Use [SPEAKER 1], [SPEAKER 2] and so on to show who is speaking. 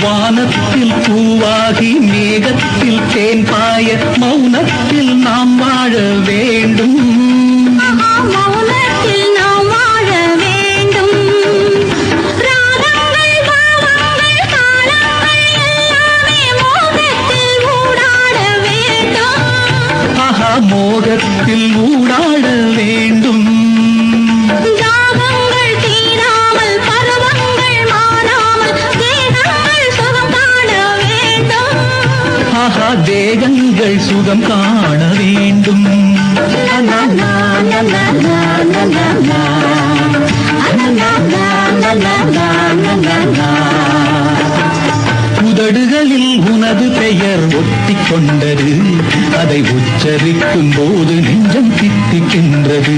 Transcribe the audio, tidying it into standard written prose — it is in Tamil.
[SPEAKER 1] வானத்தில் பூவாகி மேகத்தில் தேன் பாய மௌனத்தில் நாம் வாழ வேண்டும்.
[SPEAKER 2] மௌனத்தில் நாம் வாழ வேண்டும். ராகங்கள் பாவங்கள் தாளங்கள் எல்லாமே மோகத்தில் ஊடாட வேண்டும்.
[SPEAKER 1] மோகத்தில் ஊடாட வேண்டும்.
[SPEAKER 2] தாகங்கள் தீராமல் பருவங்கள் மாறாமல் தேகங்கள் சுகம் காண வேண்டும்.
[SPEAKER 1] தேகங்கள் சுகம் காண வேண்டும். உதடுகளில் உனது பெயர் ஒட்டிக் கொண்டது, அதை உச்சரிக்கும் போது நெஞ்சம் தித்திக்கின்றது.